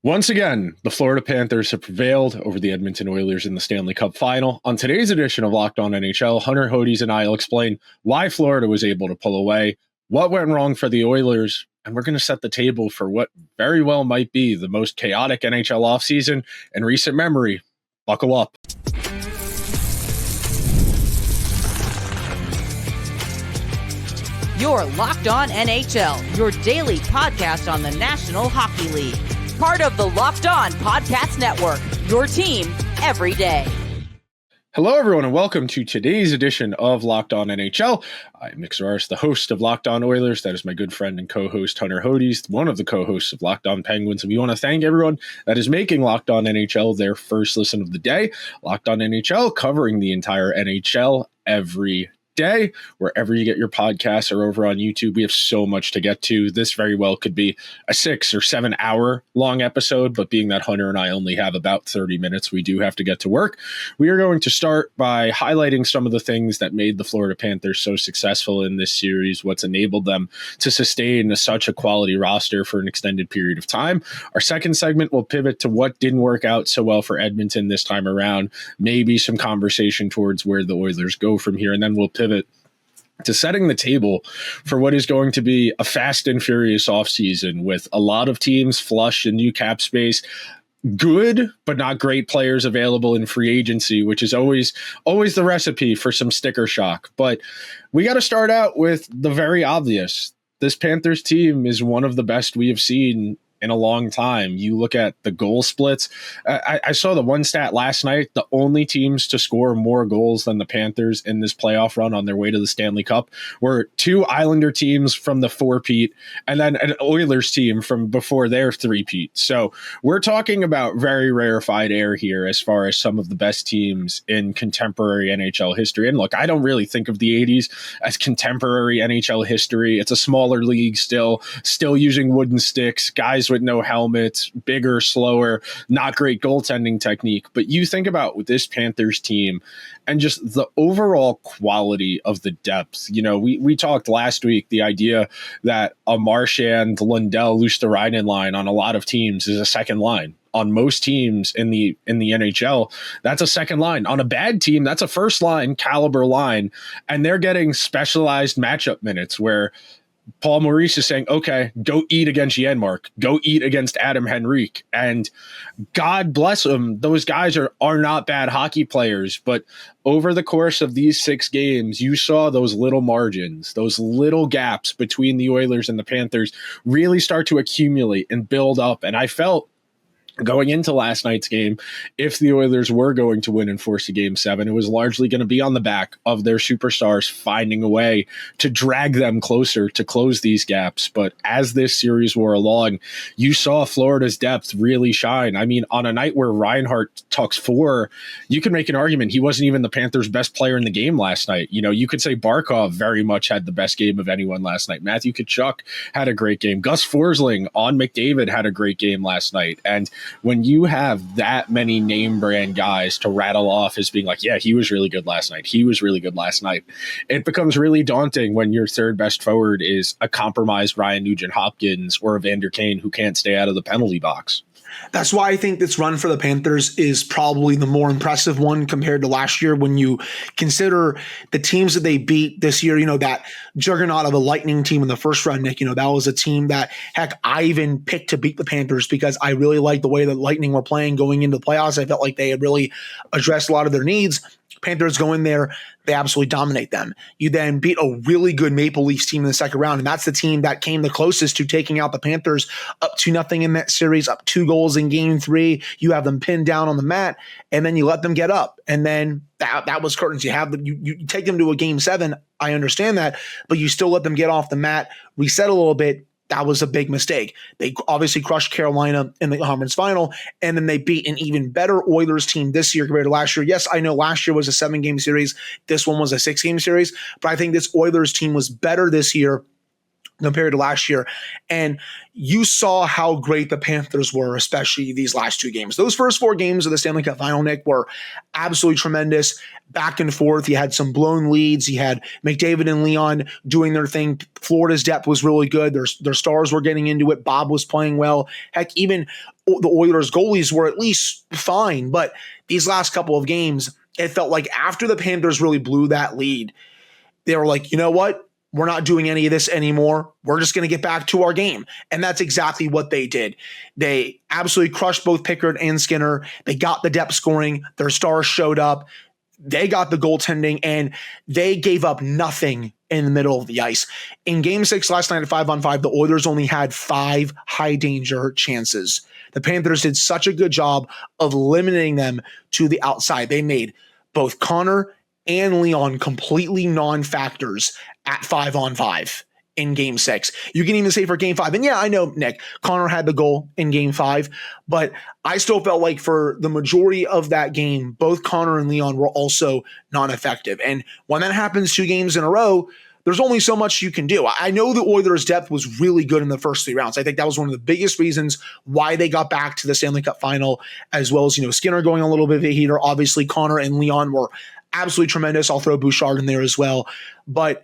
Once again, the Florida Panthers have prevailed over the Edmonton Oilers in the Stanley Cup final. On today's edition of Locked On NHL, Hunter, Hodies, and I will explain why Florida was able to pull away, what went wrong for the Oilers, and we're going to set the table for what very well might be the most chaotic NHL offseason in recent memory. Buckle up. You're Locked On NHL, your daily podcast on the National Hockey League. Part of the Locked On Podcast Network, your team every day. Hello, everyone, and welcome to today's edition of Locked On NHL. I'm Nick Zararis, the host of Locked On Oilers. That is my good friend and co-host, Hunter Hodies, one of the co-hosts of Locked On Penguins. And we want to thank everyone that is making Locked On NHL their first listen of the day. Locked On NHL, covering the entire NHL every day, wherever you get your podcasts or over on YouTube. We have so much to get to. This very well could be a 6 or 7 hour long episode, but being that Hunter and I only have about 30 minutes, we do have to get to work. We are going to start by highlighting some of the things that made the Florida Panthers so successful in this series, what's enabled them to sustain such a quality roster for an extended period of time. Our second segment will pivot to what didn't work out so well for Edmonton this time around, maybe some conversation towards where the Oilers go from here, and then we'll pivot to setting the table for what is going to be a fast and furious offseason with a lot of teams flush in new cap space, good but not great players available in free agency, which is always the recipe for some sticker shock. But we got to start out with the very obvious. This Panthers team is one of the best we have seen in a long time. You look at the goal splits. I saw the one stat last night. The only teams to score more goals than the Panthers in this playoff run on their way to the Stanley Cup were two Islander teams from the four-peat and then an Oilers team from before their three-peat. So we're talking about very rarefied air here as far as some of the best teams in contemporary NHL history. And look, I don't really think of the 80s as contemporary NHL history. It's a smaller league still using wooden sticks, guys with no helmets, bigger, slower, not great goaltending technique. But you think about with this Panthers team and just the overall quality of the depth. You know, we talked last week, the idea that a Marchand, Lundell, Luosterainen line on a lot of teams is a second line. On most teams in the NHL, that's a second line. On a bad team, that's a first line caliber line. And they're getting specialized matchup minutes where Paul Maurice is saying, okay, go eat against Janmark, go eat against Adam Henrique. And God bless them, those guys are not bad hockey players, but over the course of these 6 games, you saw those little margins, those little gaps between the Oilers and the Panthers really start to accumulate and build up. And I felt going into last night's game, if the Oilers were going to win and force a Game 7, it was largely going to be on the back of their superstars finding a way to drag them closer to close these gaps. But as this series wore along, you saw Florida's depth really shine. I mean, on a night where Reinhart tucks 4, you can make an argument he wasn't even the Panthers' best player in the game last night. You know, you could say Barkov very much had the best game of anyone last night. Matthew Tkachuk had a great game. Gus Forsling on McDavid had a great game last night. And when you have that many name brand guys to rattle off as being like, yeah, he was really good last night, he was really good last night, it becomes really daunting when your third best forward is a compromised Ryan Nugent-Hopkins or a Vander Kane who can't stay out of the penalty box. That's why I think this run for the Panthers is probably the more impressive one compared to last year when you consider the teams that they beat this year. You know, that juggernaut of a Lightning team in the first round, Nick, you know, that was a team that, heck, I even picked to beat the Panthers because I really liked the way the Lightning were playing going into the playoffs. I felt like they had really addressed a lot of their needs. Panthers go in there, they absolutely dominate them. You then beat a really good Maple Leafs team in the second round, and that's the team that came the closest to taking out the Panthers up 2-0 in that series, up 2 goals in Game 3. You have them pinned down on the mat, and then you let them get up. And then that was curtains. You have them, you take them to a Game 7. I understand that, but you still let them get off the mat, reset a little bit. That was a big mistake. They obviously crushed Carolina in the conference final, and then they beat an even better Oilers team this year compared to last year. Yes, I know last year was a 7-game series. This one was a 6-game series, but I think this Oilers team was better this year compared to last year. And you saw how great the Panthers were, especially these last 2 games. Those first 4 games of the Stanley Cup final, Nick, were absolutely tremendous. Back and forth. You had some blown leads. You had McDavid and Leon doing their thing. Florida's depth was really good. Their stars were getting into it. Bob was playing well. Heck, even the Oilers goalies were at least fine. But these last couple of games, it felt like after the Panthers really blew that lead, they were like, you know what? We're not doing any of this anymore. We're just going to get back to our game. And that's exactly what they did. They absolutely crushed both Pickard and Skinner. They got the depth scoring. Their stars showed up. They got the goaltending, and they gave up nothing in the middle of the ice. In Game 6 last night at 5-on-5, the Oilers only had 5 high-danger chances. The Panthers did such a good job of limiting them to the outside. They made both Connor and Leon completely non-factors at 5-on-5 in Game 6. You can even say for Game 5. And yeah, I know, Nick, Connor had the goal in Game 5, but I still felt like for the majority of that game, both Connor and Leon were also non-effective. And when that happens 2 games in a row, there's only so much you can do. I know the Oilers' depth was really good in the first 3 rounds. I think that was one of the biggest reasons why they got back to the Stanley Cup final, as well as, Skinner going a little bit of a heater. Obviously, Connor and Leon were absolutely tremendous. I'll throw Bouchard in there as well. But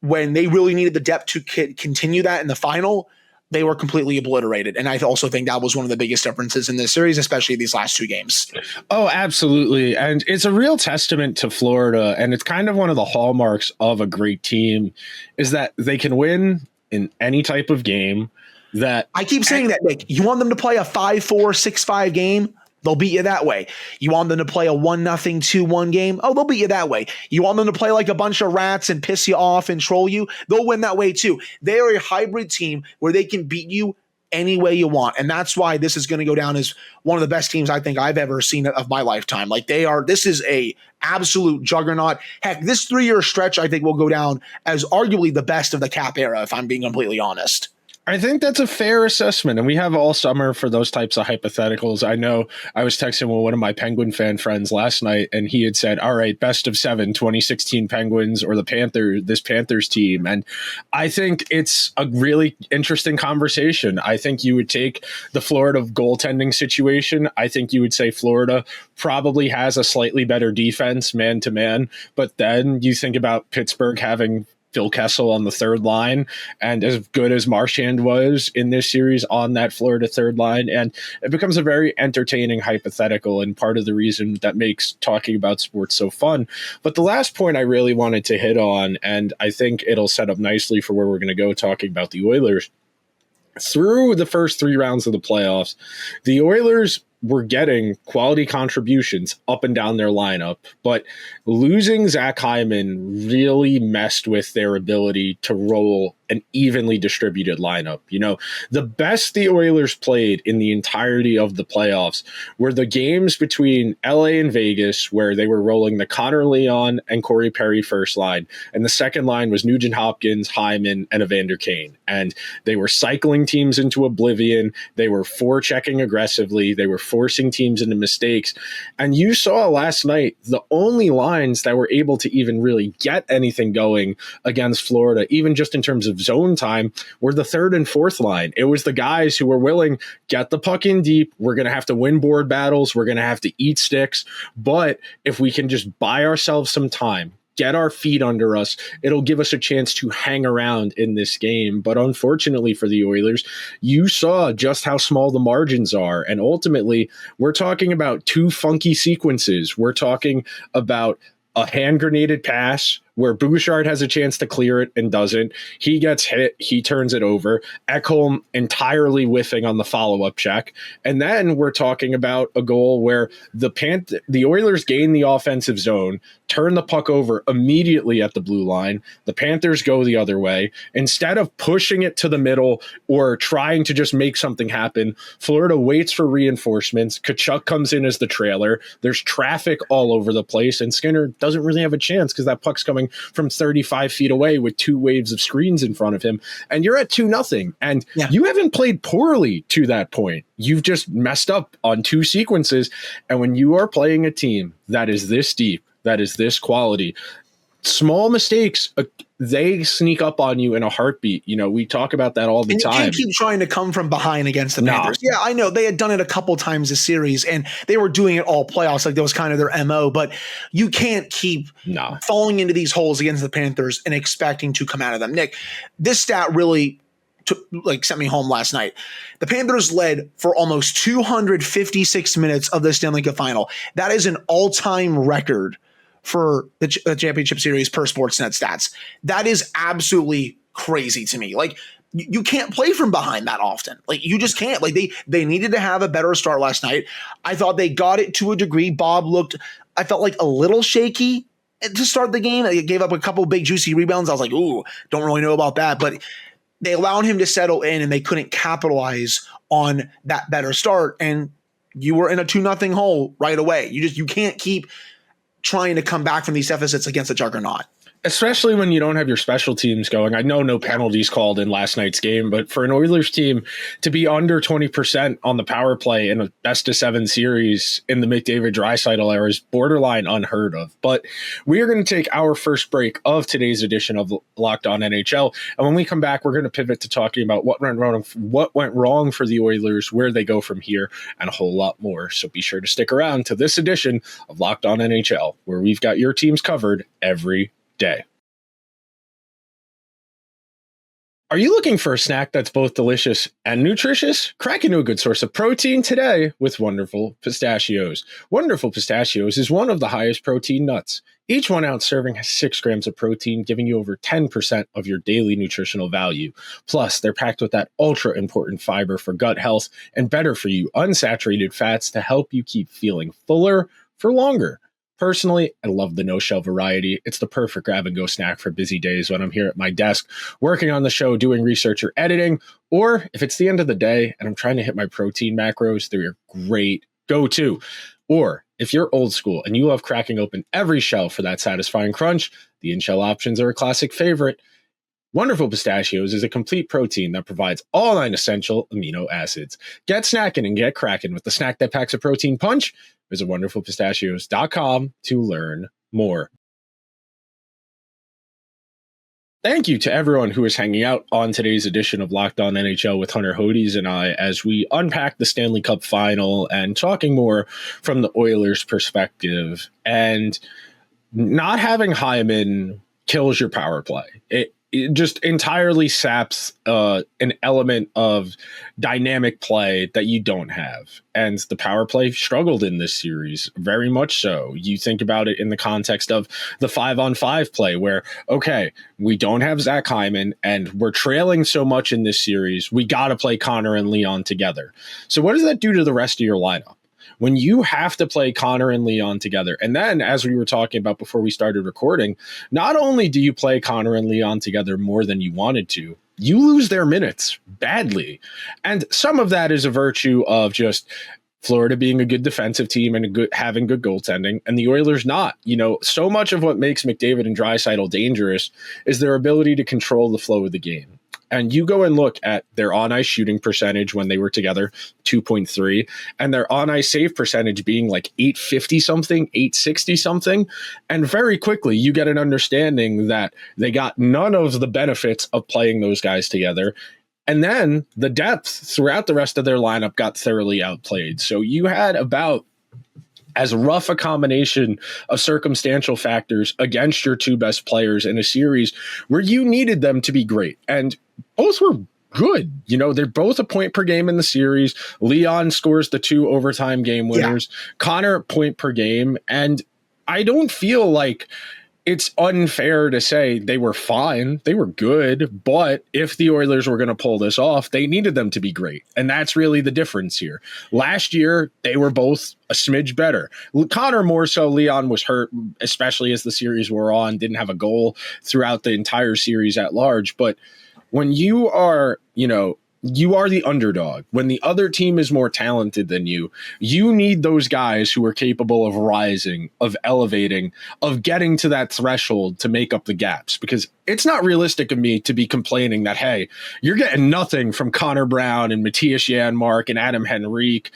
when they really needed the depth to continue that in the final, they were completely obliterated. And I also think that was one of the biggest differences in this series, especially these last 2 games. Oh, absolutely. And it's a real testament to Florida. And it's kind of one of the hallmarks of a great team is that they can win in any type of game. That I keep saying that, Nick. You want them to play a 5-4, 6-5 game? They'll beat you that way. You want them to play a 1-0, 2-1 game? Oh, they'll beat you that way. You want them to play like a bunch of rats and piss you off and troll you? They'll win that way too. They're a hybrid team where they can beat you any way you want. And that's why this is going to go down as one of the best teams I think I've ever seen of my lifetime. Like this is a absolute juggernaut. Heck, this 3-year stretch I think will go down as arguably the best of the Cap era, if I'm being completely honest. I think that's a fair assessment, and we have all summer for those types of hypotheticals. I know I was texting with one of my Penguin fan friends last night, and he had said, all right, best of 7, 2016 Penguins or this Panthers team. And I think it's a really interesting conversation. I think you would take the Florida goaltending situation. I think you would say Florida probably has a slightly better defense man-to-man, but then you think about Pittsburgh having Phil Kessel on the third line, and as good as Marchand was in this series on that Florida third line. And it becomes a very entertaining hypothetical and part of the reason that makes talking about sports so fun. But the last point I really wanted to hit on, and I think it'll set up nicely for where we're going to go talking about the Oilers. Through the first 3 rounds of the playoffs, the Oilers were getting quality contributions up and down their lineup, but losing Zach Hyman really messed with their ability to roll an evenly distributed lineup. The best the Oilers played in the entirety of the playoffs were the games between LA and Vegas, where they were rolling the Connor Leon and Corey Perry first line, and the second line was Nugent Hopkins, Hyman, and Evander Kane. And they were cycling teams into oblivion. They were forechecking aggressively. They were forcing teams into mistakes. And you saw last night the only lines that were able to even really get anything going against Florida, even just in terms of zone time, were the third and fourth line. It was the guys who were willing, get the puck in deep. We're going to have to win board battles. We're going to have to eat sticks. But if we can just buy ourselves some time, get our feet under us, it'll give us a chance to hang around in this game. But unfortunately for the Oilers, you saw just how small the margins are. And ultimately, we're talking about 2 funky sequences. We're talking about a hand grenaded pass where Bouchard has a chance to clear it and doesn't. He gets hit. He turns it over. Ekholm entirely whiffing on the follow-up check. And then we're talking about a goal where the Oilers gain the offensive zone, turn the puck over immediately at the blue line. The Panthers go the other way. Instead of pushing it to the middle or trying to just make something happen, Florida waits for reinforcements. Tkachuk comes in as the trailer. There's traffic all over the place, and Skinner doesn't really have a chance because that puck's coming from 35 feet away with 2 waves of screens in front of him. And you're at 2-0. And you haven't played poorly to that point. You've just messed up on 2 sequences. And when you are playing a team that is this deep, that is this quality, small mistakes, they sneak up on you in a heartbeat. We talk about that all the time. You can't keep trying to come from behind against the Panthers. Yeah, I know. They had done it a couple times this series, and they were doing it all playoffs. Like, that was kind of their MO. But you can't keep falling into these holes against the Panthers and expecting to come out of them. Nick, this stat really sent me home last night. The Panthers led for almost 256 minutes of the Stanley Cup final. That is an all-time record for the championship series per Sportsnet stats. That is absolutely crazy to me. Like, you can't play from behind that often. Like, you just can't. Like, they needed to have a better start last night. I thought they got it to a degree. Bob looked, I felt like, a little shaky to start the game. They gave up a couple big juicy rebounds. I was like, ooh, don't really know about that. But they allowed him to settle in, and they couldn't capitalize on that better start. And you were in a 2-0 hole right away. You can't keep trying to come back from these deficits against a juggernaut. Especially when you don't have your special teams going. I know no penalties called in last night's game, but for an Oilers team to be under 20% on the power play in a best-of-7 series in the McDavid Draisaitl era is borderline unheard of. But we are going to take our first break of today's edition of Locked On NHL. And when we come back, we're going to pivot to talking about what went wrong for the Oilers, where they go from here, and a whole lot more. So be sure to stick around to this edition of Locked On NHL, where we've got your teams covered every day. Are you looking for a snack that's both delicious and nutritious? Crack into a good source of protein today with Wonderful Pistachios. Wonderful Pistachios is one of the highest protein nuts. Each 1 ounce serving has 6 grams of protein, giving you over 10% of your daily nutritional value. Plus, they're packed with that ultra important fiber for gut health and better for you unsaturated fats to help you keep feeling fuller for longer. Personally, I love the no-shell variety. It's the perfect grab-and-go snack for busy days when I'm here at my desk working on the show, doing research or editing, or if it's the end of the day and I'm trying to hit my protein macros, they're your great go-to. Or if you're old school and you love cracking open every shell for that satisfying crunch, the in-shell options are a classic favorite. Wonderful Pistachios is a complete protein that provides all 9 essential amino acids. Get snacking and get cracking with the snack that packs a protein punch. Visit wonderfulpistachios.com to learn more. Thank you to everyone who is hanging out on today's edition of Locked On NHL with Hunter Hodies and I as we unpack the Stanley Cup final and talking more from the Oilers' perspective. And not having Hyman kills your power play. It just entirely saps an element of dynamic play that you don't have. And the power play struggled in this series, very much so. You think about it in the context of the 5-on-5 play where, okay, we don't have Zach Hyman and we're trailing so much in this series. We got to play Connor and Leon together. So what does that do to the rest of your lineup? When you have to play Connor and Leon together, and then as we were talking about before we started recording, not only do you play Connor and Leon together more than you wanted to, you lose their minutes badly. And some of that is a virtue of just Florida being a good defensive team and having good goaltending, and the Oilers not. You know, so much of what makes McDavid and Draisaitl dangerous is their ability to control the flow of the game. And you go and look at their on-ice shooting percentage when they were together, 2.3, and their on-ice save percentage being like 850-something, 860-something. And very quickly, you get an understanding that they got none of the benefits of playing those guys together. And then the depth throughout the rest of their lineup got thoroughly outplayed. So you had about as rough a combination of circumstantial factors against your 2 best players in a series where you needed them to be great. And both were good. You know, they're both a point per game in the series. Leon scores the 2 overtime game winners. Yeah. Connor, point per game. And I don't feel like it's unfair to say they were fine. They were good. But if the Oilers were going to pull this off, they needed them to be great. And that's really the difference here. Last year, they were both a smidge better. Connor more so. Leon was hurt, especially as the series wore on, didn't have a goal throughout the entire series at large. But when you are, you are the underdog. When the other team is more talented than you, you need those guys who are capable of rising, of elevating, of getting to that threshold to make up the gaps. Because it's not realistic of me to be complaining that, hey, you're getting nothing from Connor Brown and Matthias Janmark and Adam Henrique.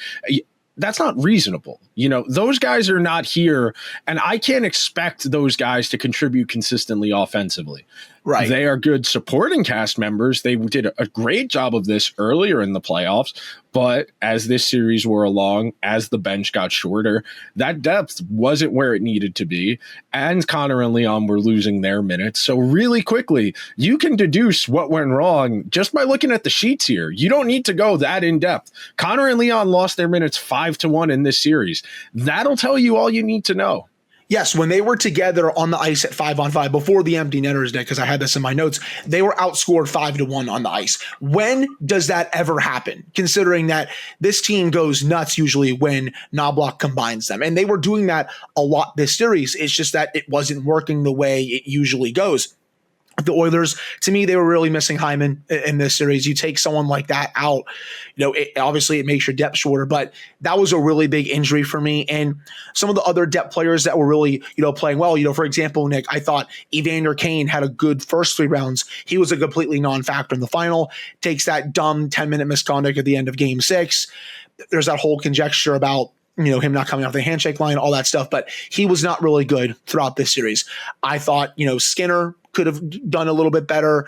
That's not reasonable. Those guys are not here, and I can't expect those guys to contribute consistently offensively. Right. They are good supporting cast members. They did a great job of this earlier in the playoffs, but as this series wore along, as the bench got shorter, that depth wasn't where it needed to be, and Connor and Leon were losing their minutes. So really quickly, you can deduce what went wrong just by looking at the sheets here. You don't need to go that in depth. Connor and Leon lost their minutes 5-1 in this series. That'll tell you all you need to know. Yes, when they were together on the ice at 5-on-5 before the empty netters day, because I had this in my notes, they were outscored 5-1 on the ice. When does that ever happen? Considering that this team goes nuts usually when Knoblauch combines them. And they were doing that a lot this series. It's just that it wasn't working the way it usually goes. The Oilers, to me, they were really missing Hyman in this series. You take someone like that out, obviously it makes your depth shorter, but that was a really big injury for me. And some of the other depth players that were really, playing well, for example, Nick, I thought Evander Kane had a good first 3 rounds. He was a completely non-factor in the final, takes that dumb 10-minute misconduct at the end of game 6. There's that whole conjecture about him not coming off the handshake line, all that stuff, but he was not really good throughout this series. I thought, Skinner could have done a little bit better.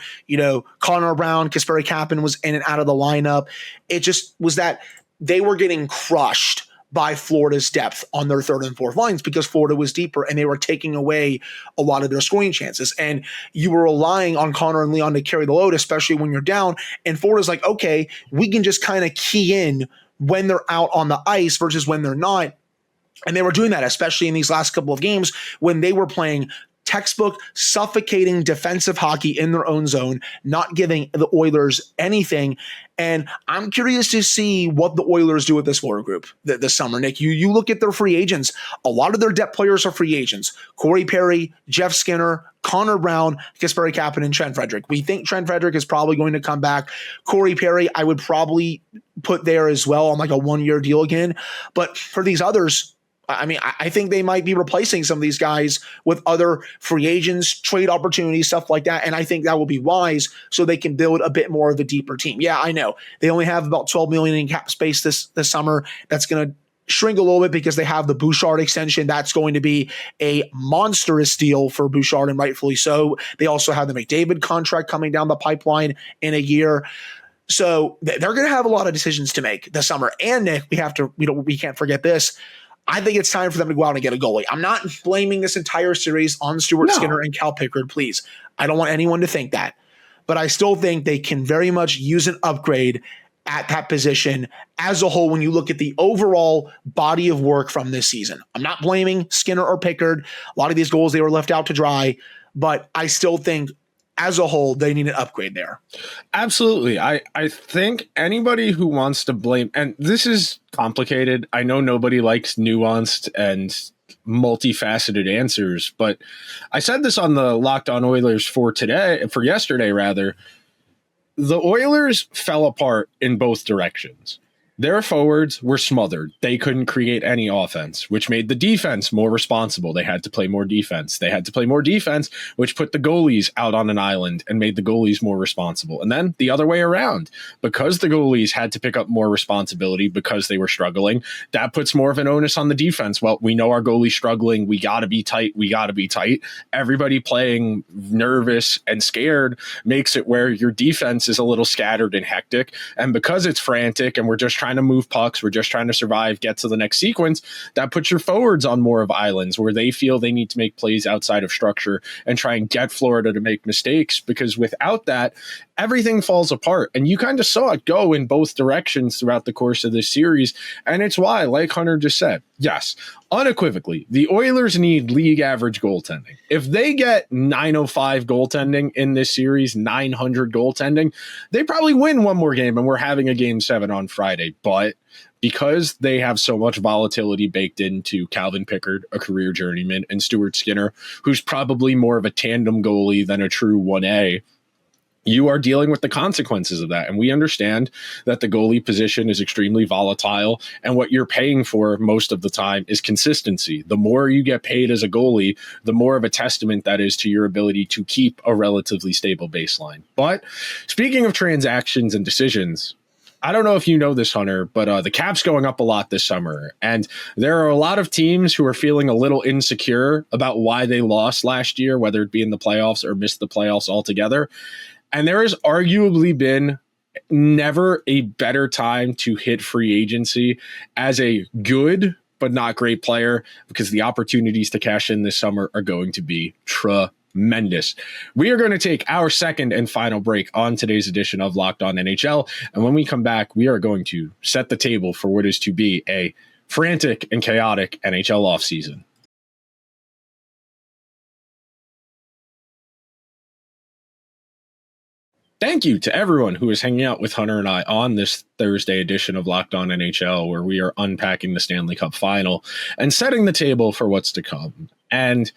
Connor Brown, Kasperi Kapanen was in and out of the lineup. It just was that they were getting crushed by Florida's depth on their 3rd and 4th lines because Florida was deeper and they were taking away a lot of their scoring chances. And you were relying on Connor and Leon to carry the load, especially when you're down. And Florida's like, okay, we can just kind of key in when they're out on the ice versus when they're not. And they were doing that, especially in these last couple of games when they were playing textbook suffocating defensive hockey in their own zone, not giving the Oilers anything. And I'm curious to see what the Oilers do with this Florida group this summer. Nick, you look at their free agents. A lot of their depth players are free agents. Corey Perry, Jeff Skinner, Connor Brown, Kasperi Kapanen, and Trent Frederick. We think Trent Frederick is probably going to come back. Corey Perry, I would probably put there as well on like a 1-year deal again. But for these others, I think they might be replacing some of these guys with other free agents, trade opportunities, stuff like that. And I think that will be wise so they can build a bit more of a deeper team. Yeah, I know they only have about $12 million in cap space this summer. That's going to shrink a little bit because they have the Bouchard extension. That's going to be a monstrous deal for Bouchard, and rightfully so. They also have the McDavid contract coming down the pipeline in a year. So they're going to have a lot of decisions to make this summer. And Nick, we can't forget this. I think it's time for them to go out and get a goalie. I'm not blaming this entire series on Stuart Skinner and Cal Pickard, please. I don't want anyone to think that. But I still think they can very much use an upgrade at that position as a whole when you look at the overall body of work from this season. I'm not blaming Skinner or Pickard. A lot of these goals, they were left out to dry. But I still think as a whole, they need an upgrade there. Absolutely. I think anybody who wants to blame, and this is complicated. I know nobody likes nuanced and multifaceted answers, but I said this on the Locked On Oilers for yesterday. The Oilers fell apart in both directions. Their forwards were smothered. They couldn't create any offense, which made the defense more responsible. They had to play more defense. Which put the goalies out on an island and made the goalies more responsible. And then the other way around, because the goalies had to pick up more responsibility because they were struggling, that puts more of an onus on the defense. Well, we know our goalie's struggling. We got to be tight. Everybody playing nervous and scared makes it where your defense is a little scattered and hectic. And because it's frantic and we're just trying to move pucks, we're just trying to survive, get to the next sequence, that puts your forwards on more of islands where they feel they need to make plays outside of structure and try and get Florida to make mistakes, because without that, everything falls apart. And you kind of saw it go in both directions throughout the course of this series. And it's why, like Hunter just said, yes, unequivocally, the Oilers need league average goaltending. If they get 905 goaltending in this series, 900 goaltending, they probably win one more game, and we're having a game 7 on Friday. But because they have so much volatility baked into Calvin Pickard, a career journeyman, and Stuart Skinner, who's probably more of a tandem goalie than a true 1A, you are dealing with the consequences of that. And we understand that the goalie position is extremely volatile, and what you're paying for most of the time is consistency. The more you get paid as a goalie, the more of a testament that is to your ability to keep a relatively stable baseline. But speaking of transactions and decisions, I don't know if you know this, Hunter, but the cap's going up a lot this summer. And there are a lot of teams who are feeling a little insecure about why they lost last year, whether it be in the playoffs or missed the playoffs altogether. And there has arguably been never a better time to hit free agency as a good but not great player, because the opportunities to cash in this summer are going to be tremendous. We are going to take our second and final break on today's edition of Locked On NHL. And when we come back, we are going to set the table for what is to be a frantic and chaotic NHL offseason. Thank you to everyone who is hanging out with Hunter and I on this Thursday edition of Locked On NHL, where we are unpacking the Stanley Cup final and setting the table for what's to come. And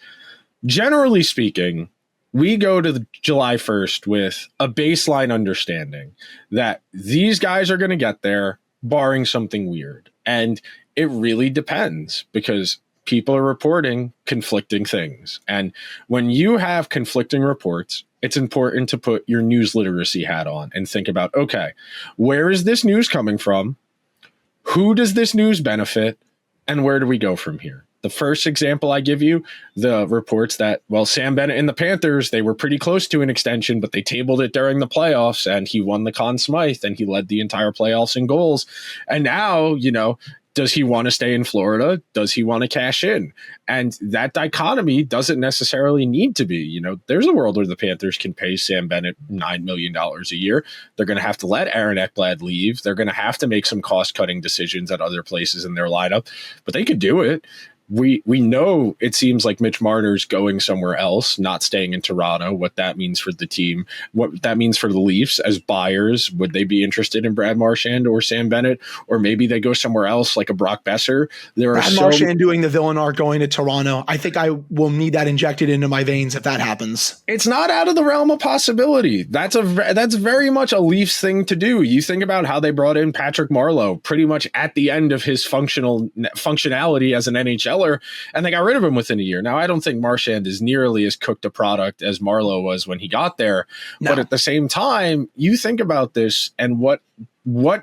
generally speaking, we go to the July 1st with a baseline understanding that these guys are going to get there, barring something weird. And it really depends, because people are reporting conflicting things. And when you have conflicting reports, it's important to put your news literacy hat on and think about, okay, where is this news coming from? Who does this news benefit? And where do we go from here? The first example I give you, the reports that, well, Sam Bennett and the Panthers, they were pretty close to an extension, but they tabled it during the playoffs, and he won the Conn Smythe, and he led the entire playoffs in goals. And now, does he want to stay in Florida? Does he want to cash in? And that dichotomy doesn't necessarily need to be. There's a world where the Panthers can pay Sam Bennett $9 million a year. They're going to have to let Aaron Ekblad leave. They're going to have to make some cost-cutting decisions at other places in their lineup, but they could do it. We know it seems like Mitch Marner's going somewhere else, not staying in Toronto. What that means for the team, what that means for the Leafs as buyers. Would they be interested in Brad Marchand or Sam Bennett? Or maybe they go somewhere else like a Brock Besser. Brad Marchand doing the villain arc going to Toronto. I think I will need that injected into my veins if that happens. It's not out of the realm of possibility. That's very much a Leafs thing to do. You think about how they brought in Patrick Marleau pretty much at the end of his functionality as an NHL. And they got rid of him within a year. Now, I don't think Marchand is nearly as cooked a product as Marleau was when he got there. No. But at the same time, you think about this and what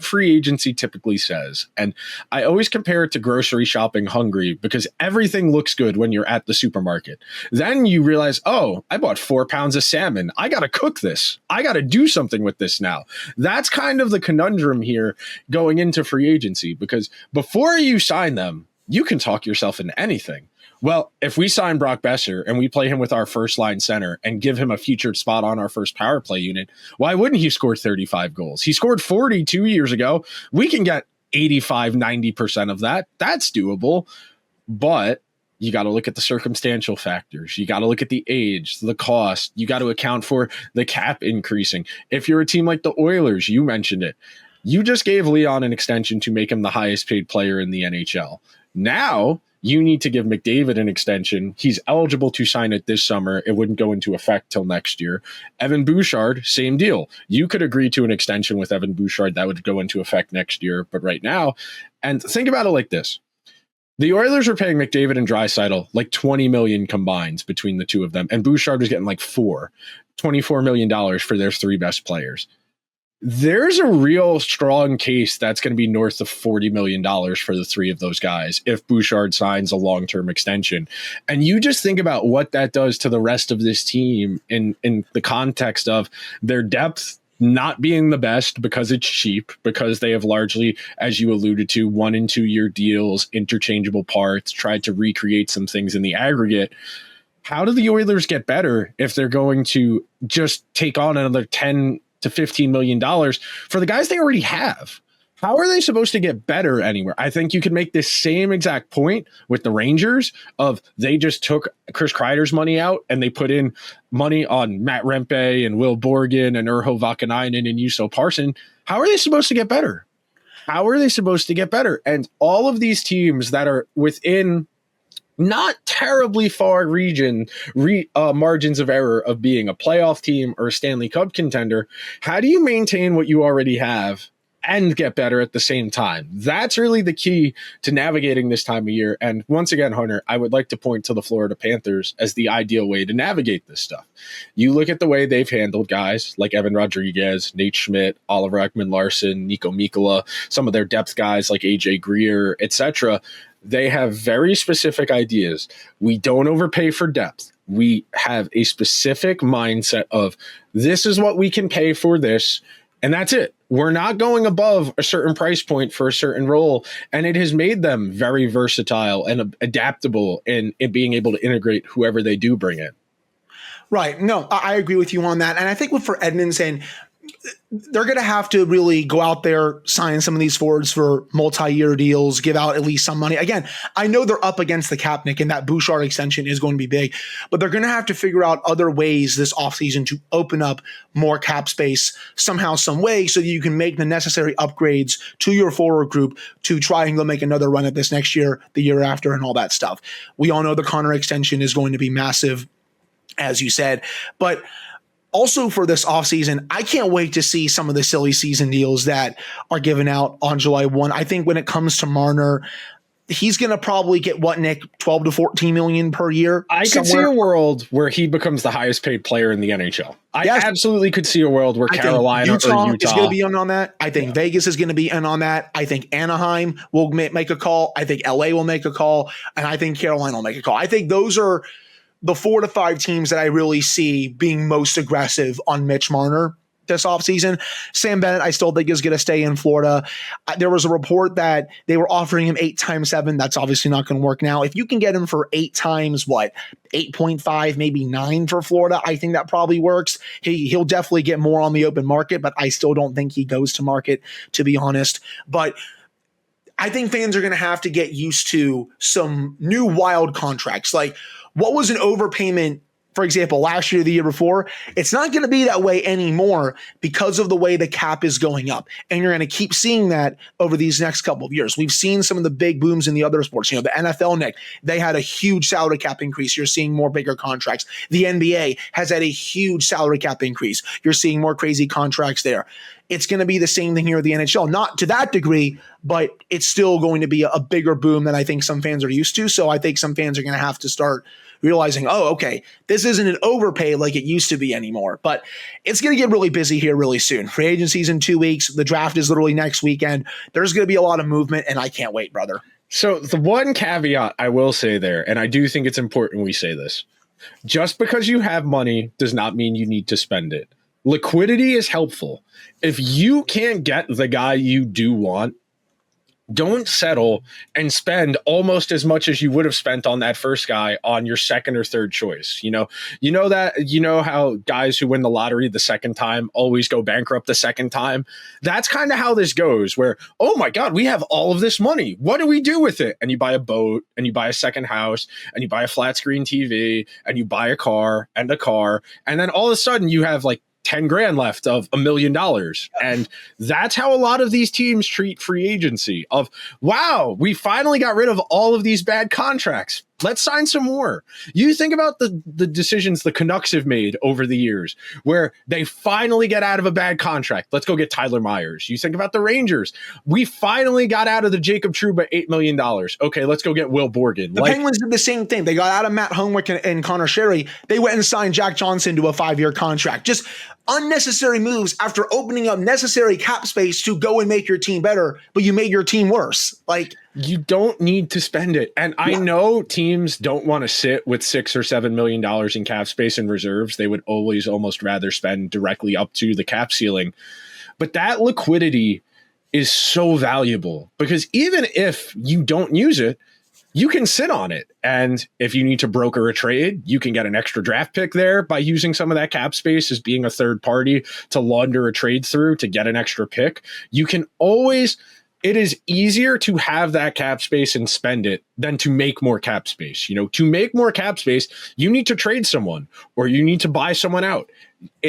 free agency typically says. And I always compare it to grocery shopping hungry, because everything looks good when you're at the supermarket. Then you realize, oh, I bought 4 pounds of salmon. I got to cook this. I got to do something with this now. That's kind of the conundrum here going into free agency, because before you sign them, you can talk yourself into anything. Well, if we sign Brock Besser and we play him with our first line center and give him a featured spot on our first power play unit, why wouldn't he score 35 goals? He scored 40 2 years ago. We can get 85, 90% of that. That's doable. But you got to look at the circumstantial factors. You got to look at the age, the cost. You got to account for the cap increasing. If you're a team like the Oilers, you mentioned it. You just gave Leon an extension to make him the highest paid player in the NHL. Now you need to give McDavid an extension. He's eligible to sign it this summer. It wouldn't go into effect till next year. Evan Bouchard, same deal. You could agree to an extension with Evan Bouchard that would go into effect next year. But right now, and think about it like this. The Oilers are paying McDavid and Draisaitl like $20 million combined between the two of them. And Bouchard was getting like $24 million for their 3 best players. There's a real strong case that's going to be north of $40 million for the 3 of those guys if Bouchard signs a long-term extension. And you just think about what that does to the rest of this team in the context of their depth not being the best because it's cheap, because they have largely, as you alluded to, 1 and 2 year deals, interchangeable parts, tried to recreate some things in the aggregate. How do the Oilers get better if they're going to just take on another $10 to $15 million for the guys they already have? How are they supposed to get better anywhere? I think you could make this same exact point with the Rangers of they just took Chris Kreider's money out and they put in money on Matt Rempe and Will Borgen and Urho Vakanainen and Juuso Parson. How are they supposed to get better? How are they supposed to get better? And all of these teams that are within not terribly far margins of error of being a playoff team or a Stanley Cup contender, how do you maintain what you already have and get better at the same time. That's really the key to navigating this time of year. And once again, Hunter, I would like to point to the Florida Panthers as the ideal way to navigate this stuff. You look at the way they've handled guys like Evan Rodriguez, Nate Schmidt, Oliver Ekman-Larsson, Nico Mikkola, some of their depth guys like AJ Greer, etc. They have very specific ideas. We don't overpay for depth. We have a specific mindset of this is what we can pay for this, and that's it. We're not going above a certain price point for a certain role, and it has made them very versatile and adaptable in being able to integrate whoever they do bring in. Right. No, I agree with you on that. And I think for Edmonton, they're going to have to really go out there, sign some of these forwards for multi-year deals, give out at least some money. Again, I know they're up against the cap, Nick, and that Bouchard extension is going to be big, but they're going to have to figure out other ways this offseason to open up more cap space somehow, some way, so that you can make the necessary upgrades to your forward group to try and go make another run at this next year, the year after, and all that stuff. We all know the Connor extension is going to be massive, as you said, but also for this offseason, I can't wait to see some of the silly season deals that are given out on July 1. I think when it comes to Marner, he's going to probably get what, Nick, 12 to 14 million per year? I could see a world where he becomes the highest paid player in the NHL. I absolutely could see a world where Carolina or Utah is going to be in on that. I think Vegas is going to be in on that. I think Anaheim will make a call. I think LA will make a call. And I think Carolina will make a call. I think those are the 4 to 5 teams that I really see being most aggressive on Mitch Marner this offseason. Sam Bennett, I still think is going to stay in Florida. There was a report that they were offering him 8 times 7. That's obviously not going to work now. If you can get him for 8 times, 8.5, maybe 9 for Florida, I think that probably works. He'll definitely get more on the open market, but I still don't think he goes to market, to be honest. But I think fans are going to have to get used to some new wild contracts. Like, what was an overpayment, for example, last year, the year before? It's not going to be that way anymore because of the way the cap is going up. And you're going to keep seeing that over these next couple of years. We've seen some of the big booms in the other sports. The NFL, Nick, they had a huge salary cap increase. You're seeing more bigger contracts. The NBA has had a huge salary cap increase. You're seeing more crazy contracts there. It's going to be the same thing here at the NHL. Not to that degree, but it's still going to be a bigger boom than I think some fans are used to. So I think some fans are going to have to start realizing, oh, okay, this isn't an overpay like it used to be anymore. But it's going to get really busy here really soon. Free agency's in 2 weeks. The draft is literally next weekend. There's going to be a lot of movement, and I can't wait, brother. So the one caveat I will say there, and I do think it's important we say this, just because you have money does not mean you need to spend it. Liquidity is helpful. If you can't get the guy you do want, don't settle and spend almost as much as you would have spent on that first guy on your second or third choice. You know how guys who win the lottery the second time always go bankrupt the second time. That's kind of how this goes, where, oh my God, we have all of this money. What do we do with it? And you buy a boat, and you buy a second house, and you buy a flat screen TV, and you buy a car. And then all of a sudden you have like 10 grand left of $1 million. And that's how a lot of these teams treat free agency of, wow, we finally got rid of all of these bad contracts. Let's sign some more. You think about the decisions the Canucks have made over the years where they finally get out of a bad contract. Let's go get Tyler Myers. You think about the Rangers. We finally got out of the Jacob Trouba $8 million. Okay, let's go get Will Borgen. The Penguins did the same thing. They got out of Matt Homework and Connor Sherry. They went and signed Jack Johnson to a 5-year contract. Just unnecessary moves after opening up necessary cap space to go and make your team better, but you made your team worse. Like, you don't need to spend it. And I know teams don't want to sit with $6 or $7 million in cap space and reserves. They would always almost rather spend directly up to the cap ceiling. But that liquidity is so valuable because even if you don't use it, you can sit on it. And if you need to broker a trade, you can get an extra draft pick there by using some of that cap space as being a third party to launder a trade through to get an extra pick. You can always... It is easier to have that cap space and spend it than to make more cap space. To make more cap space, you need to trade someone or you need to buy someone out.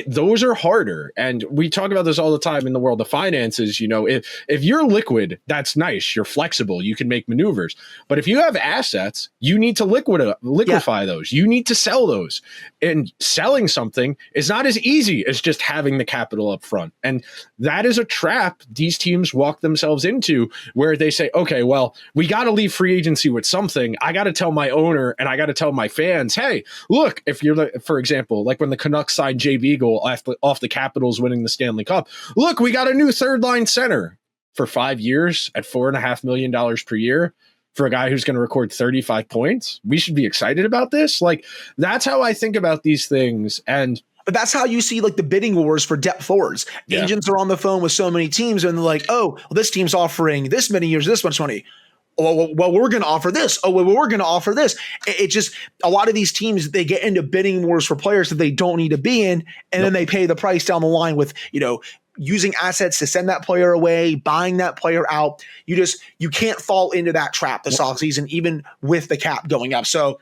those are harder. And we talk about this all the time in the world of finances. If you're liquid, that's nice. You're flexible. You can make maneuvers. But if you have assets, you need to liquefy those. You need to sell those. And selling something is not as easy as just having the capital up front. And that is a trap these teams walk themselves into, where they say, okay, well, we got to leave free agency with something. I got to tell my owner and I got to tell my fans, hey, look, if you're, for example, like when the Canucks signed Jay Beagle off the Capitals winning the Stanley Cup, look, we got a new third line center for 5 years at $4.5 million per year for a guy who's going to record 35 points. We should be excited about this. Like, that's how I think about these things. But that's how you see like the bidding wars for depth forwards. Yeah. Agents are on the phone with so many teams and they're like, oh, well, this team's offering this many years, this much money. Oh, well, we're going to offer this. Oh, well, we're going to offer this. It just, a lot of these teams, they get into bidding wars for players that they don't need to be in. And then they pay the price down the line with, using assets to send that player away, buying that player out. You can't fall into that trap this offseason, even with the cap going up. So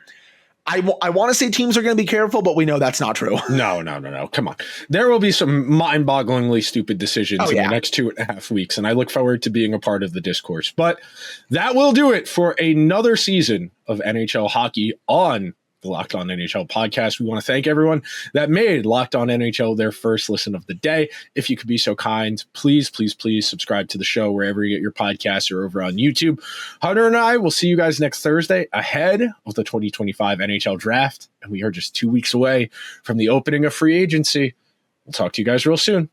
I want to say teams are going to be careful, but we know that's not true. No. Come on. There will be some mind-bogglingly stupid decisions in the next 2.5 weeks, and I look forward to being a part of the discourse. But that will do it for another season of NHL hockey on the Locked On NHL podcast. We want to thank everyone that made Locked On NHL their first listen of the day. If you could be so kind, please subscribe to the show wherever you get your podcasts or over on YouTube. Hunter and I will see you guys next Thursday ahead of the 2025 NHL draft. And we are just 2 weeks away from the opening of free agency. We'll talk to you guys real soon.